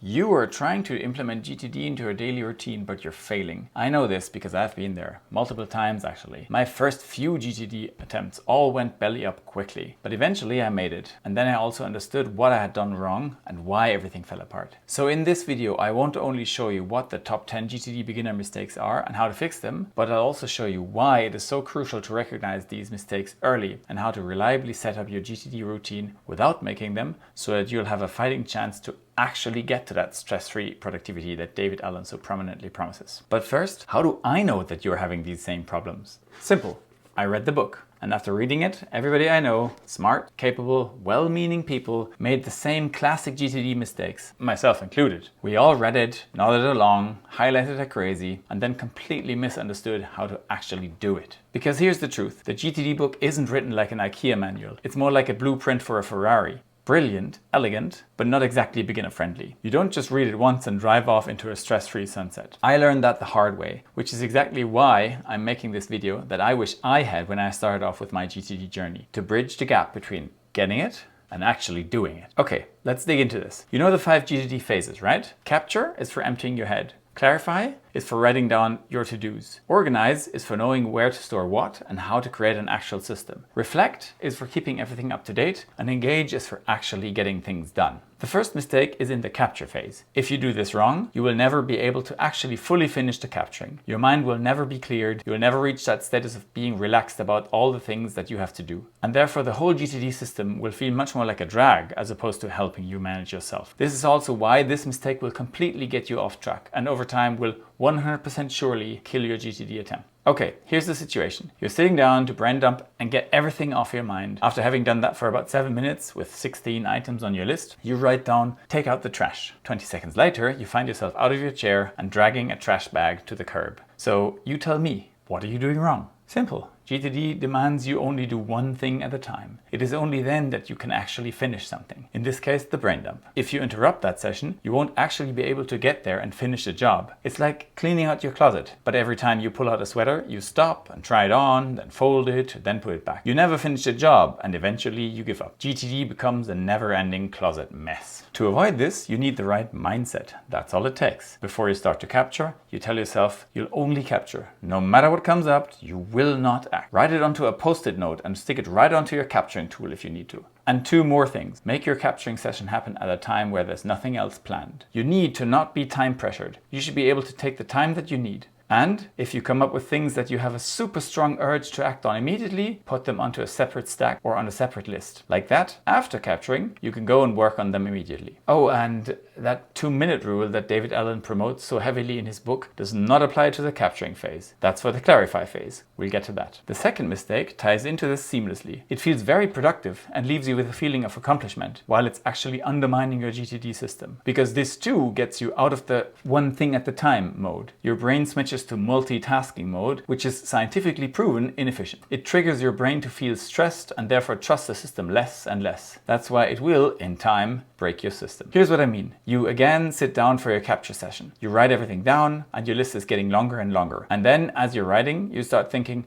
You are trying to implement GTD into your daily routine, but you're failing. I know this because I've been there multiple times actually. My first few GTD attempts all went belly up quickly, but eventually I made it. And then I also understood what I had done wrong and why everything fell apart. So in this video, I won't only show you what the top 10 GTD beginner mistakes are and how to fix them, but I'll also show you why it is so crucial to recognize these mistakes early and how to reliably set up your GTD routine without making them so that you'll have a fighting chance to actually get to that stress-free productivity that David Allen so prominently promises. But first, how do I know that you're having these same problems? Simple. I read the book. And after reading it, everybody I know, smart, capable, well-meaning people, made the same classic GTD mistakes, myself included. We all read it, nodded along, highlighted it crazy, and then completely misunderstood how to actually do it. Because here's the truth, the GTD book isn't written like an IKEA manual. It's more like a blueprint for a Ferrari. Brilliant, elegant, but not exactly beginner-friendly. You don't just read it once and drive off into a stress-free sunset. I learned that the hard way, which is exactly why I'm making this video that I wish I had when I started off with my GTD journey, to bridge the gap between getting it and actually doing it. Okay, let's dig into this. You know the 5 GTD phases, right? Capture is for emptying your head. Clarify is for writing down your to-dos. Organize is for knowing where to store what and how to create an actual system. Reflect is for keeping everything up to date, and engage is for actually getting things done. The first mistake is in the capture phase. If you do this wrong, you will never be able to actually fully finish the capturing. Your mind will never be cleared. You will never reach that status of being relaxed about all the things that you have to do. And therefore the whole GTD system will feel much more like a drag as opposed to helping you manage yourself. This is also why this mistake will completely get you off track and over time will 100% surely kill your GTD attempt. Okay, here's the situation. You're sitting down to brain dump and get everything off your mind. After having done that for about 7 minutes with 16 items on your list, you write down, take out the trash. 20 seconds later, you find yourself out of your chair and dragging a trash bag to the curb. So you tell me, what are you doing wrong? Simple. GTD demands you only do one thing at a time. It is only then that you can actually finish something. In this case, the brain dump. If you interrupt that session, you won't actually be able to get there and finish the job. It's like cleaning out your closet. But every time you pull out a sweater, you stop and try it on, then fold it, then put it back. You never finish the job and eventually you give up. GTD becomes a never-ending closet mess. To avoid this, you need the right mindset. That's all it takes. Before you start to capture, you tell yourself you'll only capture. No matter what comes up, you will not act. Write it onto a post-it note and stick it right onto your capturing tool if you need to. And 2 more things. Make your capturing session happen at a time where there's nothing else planned. You need to not be time pressured. You should be able to take the time that you need. And if you come up with things that you have a super strong urge to act on immediately, put them onto a separate stack or on a separate list. Like that, after capturing, you can go and work on them immediately. Oh, and that 2-minute rule that David Allen promotes so heavily in his book does not apply to the capturing phase. That's for the clarify phase. We'll get to that. The second mistake ties into this seamlessly. It feels very productive and leaves you with a feeling of accomplishment, while it's actually undermining your GTD system. Because this too gets you out of the one thing at a time mode. Your brain switches to multitasking mode, which is scientifically proven inefficient. It triggers your brain to feel stressed and therefore trust the system less and less. That's why it will, in time, break your system. Here's what I mean. You again sit down for your capture session. You write everything down and your list is getting longer and longer. And then as you're writing, you start thinking,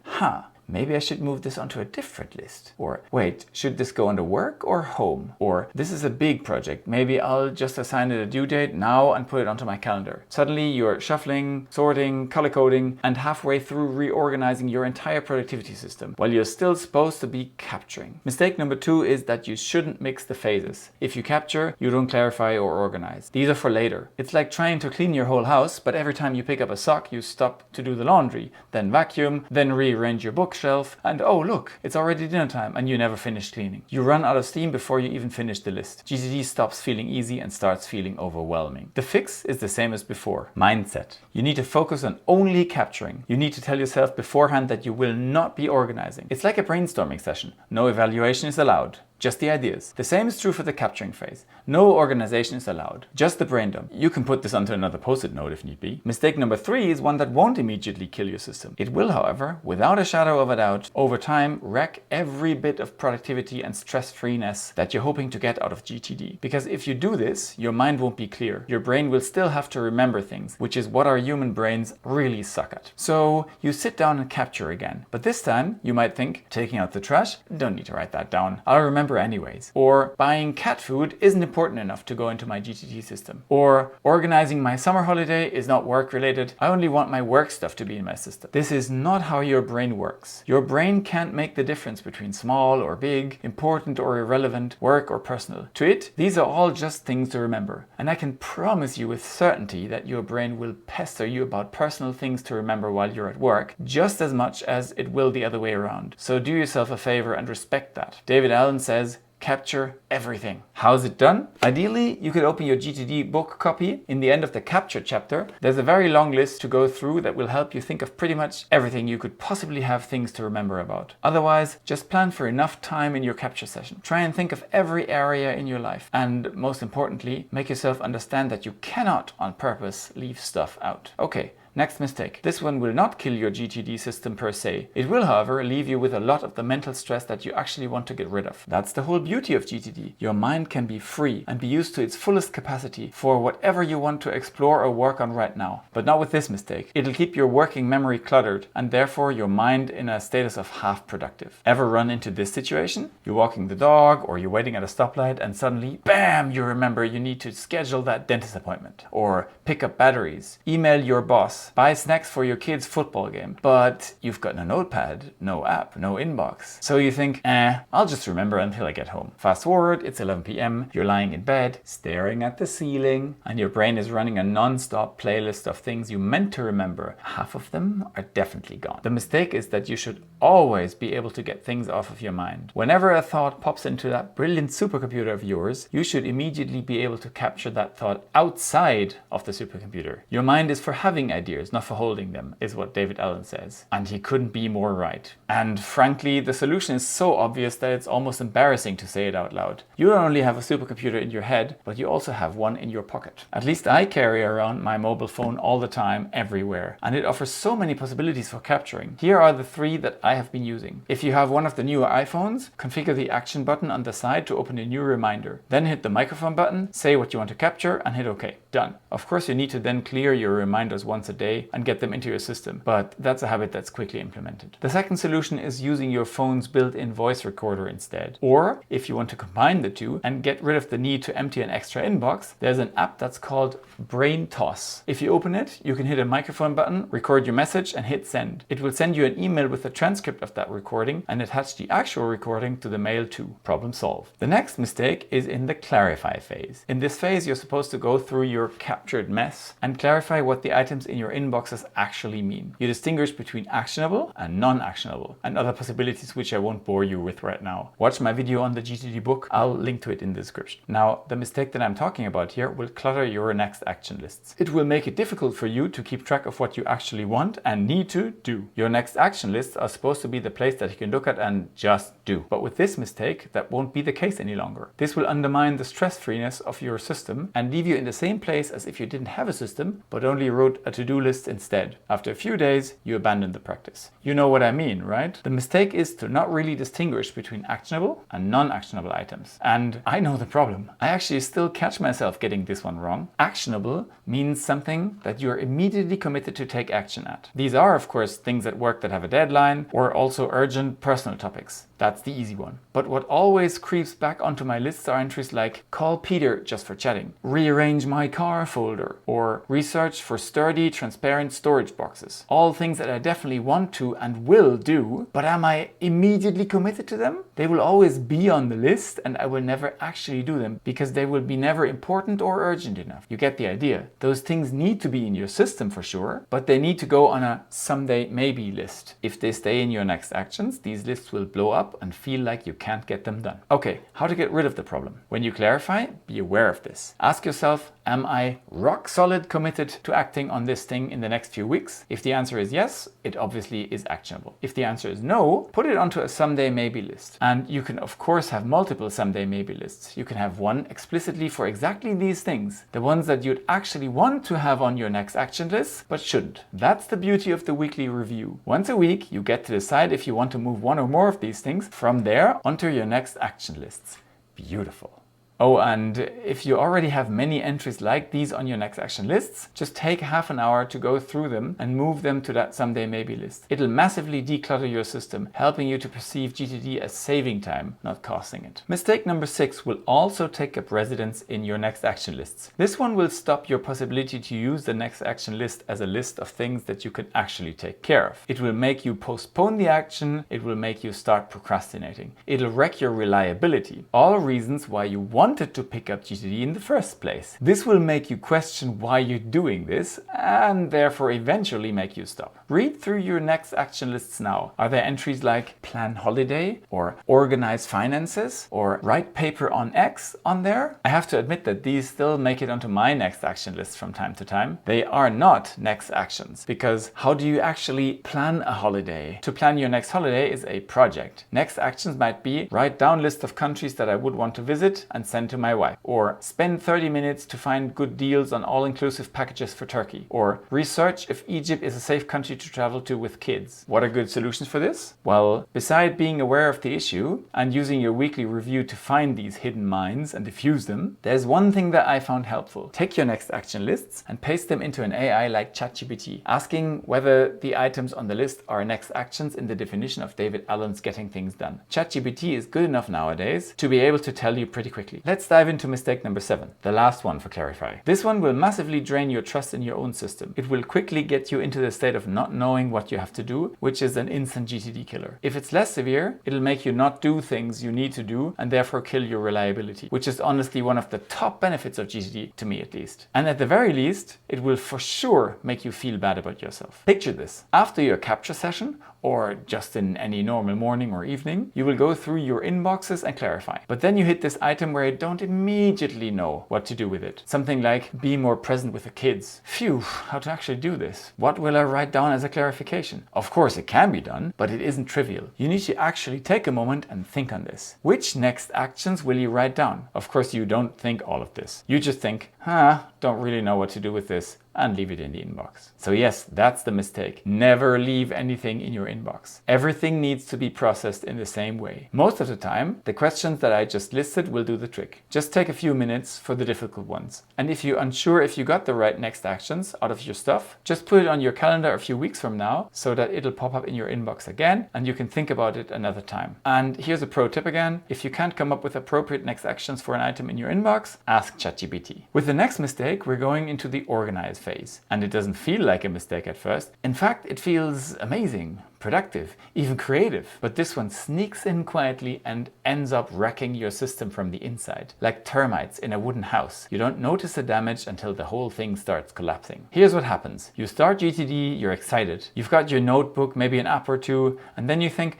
maybe I should move this onto a different list. Or wait, should this go under work or home? Or this is a big project. Maybe I'll just assign it a due date now and put it onto my calendar. Suddenly you're shuffling, sorting, color coding, and halfway through reorganizing your entire productivity system while you're still supposed to be capturing. Mistake number 2 is that you shouldn't mix the phases. If you capture, you don't clarify or organize. These are for later. It's like trying to clean your whole house, but every time you pick up a sock, you stop to do the laundry, then vacuum, then rearrange your bookshelf, and oh look, it's already dinner time and you never finish cleaning. You run out of steam before you even finish the list. GTD stops feeling easy and starts feeling overwhelming. The fix is the same as before. Mindset. You need to focus on only capturing. You need to tell yourself beforehand that you will not be organizing. It's like a brainstorming session. No evaluation is allowed. Just the ideas. The same is true for the capturing phase. No organization is allowed. Just the brain dump. You can put this onto another post-it note if need be. Mistake number 3 is one that won't immediately kill your system. It will, however, without a shadow of a doubt, over time wreck every bit of productivity and stress-freeness that you're hoping to get out of GTD. Because if you do this, your mind won't be clear. Your brain will still have to remember things, which is what our human brains really suck at. So you sit down and capture again. But this time, you might think, taking out the trash, don't need to write that down. I'll remember remember anyways. Or buying cat food isn't important enough to go into my GTD system. Or organizing my summer holiday is not work related. I only want my work stuff to be in my system. This is not how your brain works. Your brain can't make the difference between small or big, important or irrelevant, work or personal. To it, these are all just things to remember. And I can promise you with certainty that your brain will pester you about personal things to remember while you're at work just as much as it will the other way around. So do yourself a favor and respect that. David Allen says, capture everything. How's it done? Ideally, you could open your GTD book copy. In the end of the capture chapter, there's a very long list to go through that will help you think of pretty much everything you could possibly have things to remember about. Otherwise, just plan for enough time in your capture session. Try and think of every area in your life. And most importantly, make yourself understand that you cannot on purpose leave stuff out. Okay. Next mistake. This one will not kill your GTD system per se. It will, however, leave you with a lot of the mental stress that you actually want to get rid of. That's the whole beauty of GTD. Your mind can be free and be used to its fullest capacity for whatever you want to explore or work on right now. But not with this mistake. It'll keep your working memory cluttered and therefore your mind in a status of half productive. Ever run into this situation? You're walking the dog or you're waiting at a stoplight and suddenly, bam, you remember you need to schedule that dentist appointment or pick up batteries, email your boss, buy snacks for your kids' football game. But you've got no notepad, no app, no inbox. So you think, I'll just remember until I get home. Fast forward, it's 11 p.m, you're lying in bed, staring at the ceiling, and your brain is running a non-stop playlist of things you meant to remember. Half of them are definitely gone. The mistake is that you should always be able to get things off of your mind. Whenever a thought pops into that brilliant supercomputer of yours, you should immediately be able to capture that thought outside of the supercomputer. Your mind is for having ideas, not for holding them, is what David Allen says. And he couldn't be more right. And frankly, the solution is so obvious that it's almost embarrassing to say it out loud. You don't only have a supercomputer in your head, but you also have one in your pocket. At least I carry around my mobile phone all the time, everywhere. And it offers so many possibilities for capturing. Here are the 3 that I have been using. If you have one of the newer iPhones, configure the action button on the side to open a new reminder. Then hit the microphone button, say what you want to capture, and hit OK. Done. Of course, you need to then clear your reminders once a day and get them into your system, but that's a habit that's quickly implemented. The second solution is using your phone's built-in voice recorder instead. Or if you want to combine the two and get rid of the need to empty an extra inbox, there's an app that's called Brain Toss. If you open it, you can hit a microphone button, record your message and hit send. It will send you an email with a transcript of that recording and attach the actual recording to the mail too. Problem solved. The next mistake is in the clarify phase. In this phase, you're supposed to go through your captured mess and clarify what the items in your inboxes actually mean. You distinguish between actionable and non-actionable and other possibilities which I won't bore you with right now. Watch my video on the GTD book. I'll link to it in the description. Now, the mistake that I'm talking about here will clutter your next action lists. It will make it difficult for you to keep track of what you actually want and need to do. Your next action lists are supposed to be the place that you can look at and just do. But with this mistake, that won't be the case any longer. This will undermine the stress-freeness of your system and leave you in the same place as if you didn't have a system, but only wrote a to-do list instead. After a few days, you abandon the practice. You know what I mean, right? The mistake is to not really distinguish between actionable and non-actionable items. And I know the problem. I actually still catch myself getting this one wrong. Actionable means something that you're immediately committed to take action at. These are, of course, things at work that have a deadline or also urgent personal topics. That's the easy one. But what always creeps back onto my lists are entries like call Peter just for chatting, rearrange my car folder, or research for sturdy, transparent storage boxes. All things that I definitely want to and will do, but am I immediately committed to them? They will always be on the list and I will never actually do them because they will be never important or urgent enough. You get the idea. Those things need to be in your system for sure, but they need to go on a someday maybe list. If they stay in your next actions, these lists will blow up and feel like you can't get them done. Okay, how to get rid of the problem? When you clarify, be aware of this. Ask yourself, am I rock solid committed to acting on this thing in the next few weeks? If the answer is yes, it obviously is actionable. If the answer is no, put it onto a someday maybe list. And you can of course have multiple someday maybe lists. You can have one explicitly for exactly these things, the ones that you'd actually want to have on your next action list, but shouldn't. That's the beauty of the weekly review. Once a week, you get to decide if you want to move one or more of these things from there onto your next action lists. Beautiful. Oh, and if you already have many entries like these on your next action lists, just take half an hour to go through them and move them to that someday maybe list. It'll massively declutter your system, helping you to perceive GTD as saving time, not costing it. Mistake number 6 will also take up residence in your next action lists. This one will stop your possibility to use the next action list as a list of things that you can actually take care of. It will make you postpone the action, it will make you start procrastinating. It'll wreck your reliability. All reasons why you wanted to pick up GTD in the first place. This will make you question why you're doing this and therefore eventually make you stop. Read through your next action lists now. Are there entries like plan holiday or organize finances or write paper on X on there? I have to admit that these still make it onto my next action list from time to time. They are not next actions because how do you actually plan a holiday? To plan your next holiday is a project. Next actions might be write down list of countries that I would want to visit and send to my wife, or spend 30 minutes to find good deals on all-inclusive packages for Turkey, or research if Egypt is a safe country to travel to with kids. What are good solutions for this? Well, beside being aware of the issue and using your weekly review to find these hidden mines and diffuse them, there's one thing that I found helpful. Take your next action lists and paste them into an AI like ChatGPT, asking whether the items on the list are next actions in the definition of David Allen's Getting Things Done. ChatGPT is good enough nowadays to be able to tell you pretty quickly. Let's dive into mistake number 7, the last one for Clarify. This one will massively drain your trust in your own system. It will quickly get you into the state of not knowing what you have to do, which is an instant GTD killer. If it's less severe, it'll make you not do things you need to do and therefore kill your reliability, which is honestly one of the top benefits of GTD, to me at least. And at the very least, it will for sure make you feel bad about yourself. Picture this. After your capture session, or just in any normal morning or evening, you will go through your inboxes and clarify. But then you hit this item where you don't immediately know what to do with it. Something like be more present with the kids. Phew, how to actually do this? What will I write down as a clarification? Of course it can be done, but it isn't trivial. You need to actually take a moment and think on this. Which next actions will you write down? Of course you don't think all of this. You just think, don't really know what to do with this, and leave it in the inbox. So yes, that's the mistake. Never leave anything in your inbox. Everything needs to be processed in the same way. Most of the time, the questions that I just listed will do the trick. Just take a few minutes for the difficult ones. And if you're unsure if you got the right next actions out of your stuff, just put it on your calendar a few weeks from now so that it'll pop up in your inbox again and you can think about it another time. And here's a pro tip again. If you can't come up with appropriate next actions for an item in your inbox, ask ChatGPT. With the next mistake, we're going into the organize phase. And it doesn't feel like a mistake at first. In fact, it feels amazing, productive, even creative. But this one sneaks in quietly and ends up wrecking your system from the inside. Like termites in a wooden house. You don't notice the damage until the whole thing starts collapsing. Here's what happens. You start GTD, you're excited. You've got your notebook, maybe an app or two, and then you think,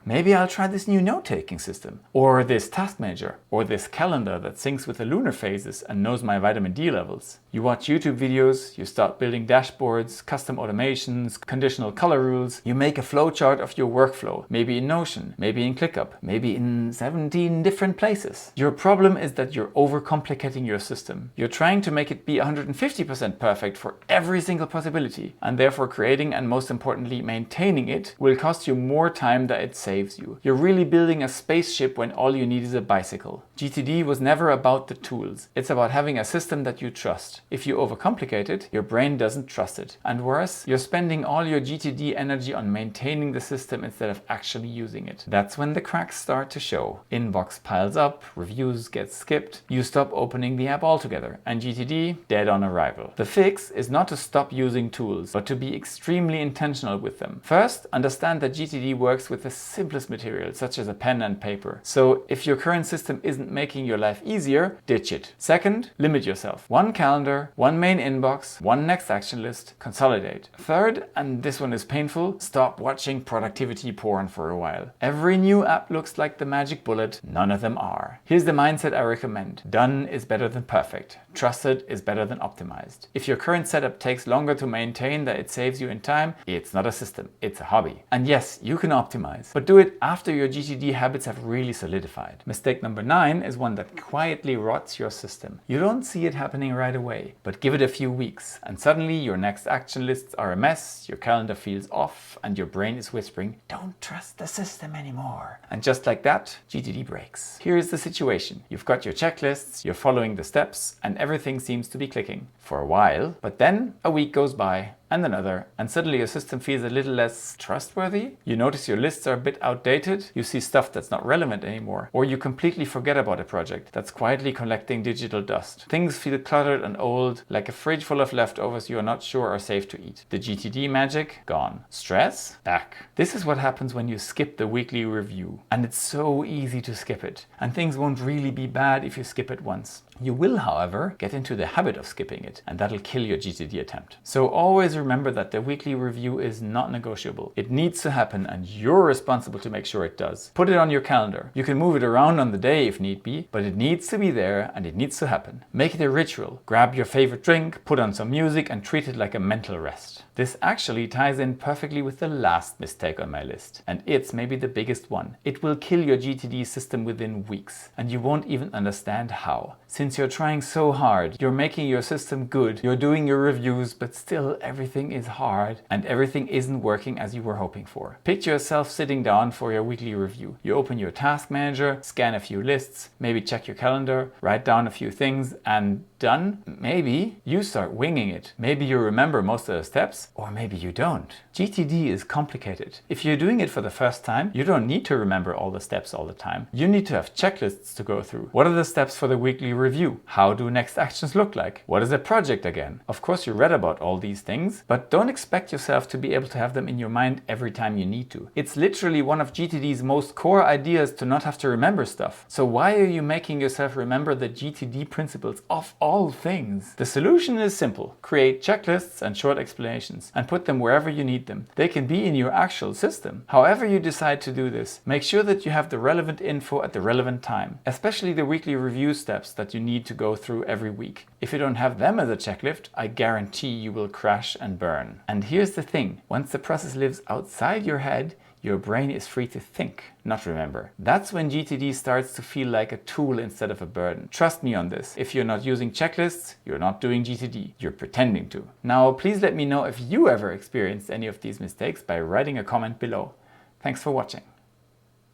maybe I'll try this new note-taking system, or this task manager, or this calendar that syncs with the lunar phases and knows my vitamin D levels. You watch YouTube videos, you start building dashboards, custom automations, conditional color rules. You make a flowchart of your workflow, maybe in Notion, maybe in ClickUp, maybe in 17 different places. Your problem is that you're overcomplicating your system. You're trying to make it be 150% perfect for every single possibility, and therefore creating and most importantly maintaining it will cost you more time than it saves you. You're really building a spaceship when all you need is a bicycle. GTD was never about the tools. It's about having a system that you trust. If you overcomplicate it, your brain doesn't trust it. And worse, you're spending all your GTD energy on maintaining the system instead of actually using it. That's when the cracks start to show. Inbox piles up, reviews get skipped, you stop opening the app altogether, and GTD dead on arrival. The fix is not to stop using tools, but to be extremely intentional with them. First, understand that GTD works with the simplest material, such as a pen and paper. So if your current system isn't making your life easier, ditch it. Second, limit yourself. One calendar, one main inbox, one next action list, consolidate. Third, and this one is painful, stop watching productivity porn for a while. Every new app looks like the magic bullet, none of them are. Here's the mindset I recommend. Done is better than perfect. Trusted is better than optimized. If your current setup takes longer to maintain than it saves you in time, it's not a system, it's a hobby. And yes, you can optimize, but do it after your GTD habits have really solidified. Mistake number 9 one is one that quietly rots your system. You don't see it happening right away, but give it a few weeks and suddenly your next action lists are a mess, your calendar feels off, and your brain is whispering, don't trust the system anymore. And just like that, GTD breaks. Here is the situation. You've got your checklists, you're following the steps, and everything seems to be clicking for a while, but then a week goes by and another, and suddenly your system feels a little less trustworthy. You notice your lists are a bit outdated, you see stuff that's not relevant anymore, or you completely forget about a project that's quietly collecting digital dust. Things feel cluttered and old, like a fridge full of leftovers you are not sure are safe to eat. The GTD magic? Gone. Stress? Back. This is what happens when you skip the weekly review. And it's so easy to skip it. And things won't really be bad if you skip it once. You will, however, get into the habit of skipping it, and that'll kill your GTD attempt. So always remember that the weekly review is not negotiable. It needs to happen, and you're responsible to make sure it does. Put it on your calendar. You can move it around on the day if need be, but it needs to be there and it needs to happen. Make it a ritual. Grab your favorite drink, put on some music, and treat it like a mental rest. This actually ties in perfectly with the last mistake on my list, and it's maybe the biggest one. It will kill your GTD system within weeks, and you won't even understand how. Since you're trying so hard, you're making your system good, you're doing your reviews, but still everything is hard and everything isn't working as you were hoping for. Picture yourself sitting down for your weekly review. You open your task manager, scan a few lists, maybe check your calendar, write down a few things, and done? Maybe you start winging it. Maybe you remember most of the steps, or maybe you don't. GTD is complicated. If you're doing it for the first time, you don't need to remember all the steps all the time. You need to have checklists to go through. What are the steps for the weekly review? How do next actions look like? What is a project again? Of course, you read about all these things, but don't expect yourself to be able to have them in your mind every time you need to. It's literally one of GTD's most core ideas to not have to remember stuff. So why are you making yourself remember the GTD principles of all things? The solution is simple. Create checklists and short explanations and put them wherever you need them. They can be in your actual system. However you decide to do this, make sure that you have the relevant info at the relevant time, especially the weekly review steps that you need to go through every week. If you don't have them as a checklist, I guarantee you will crash and burn. And here's the thing, once the process lives outside your head, your brain is free to think, not remember. That's when GTD starts to feel like a tool instead of a burden. Trust me on this. If you're not using checklists, you're not doing GTD. You're pretending to. Now, please let me know if you ever experienced any of these mistakes by writing a comment below. Thanks for watching.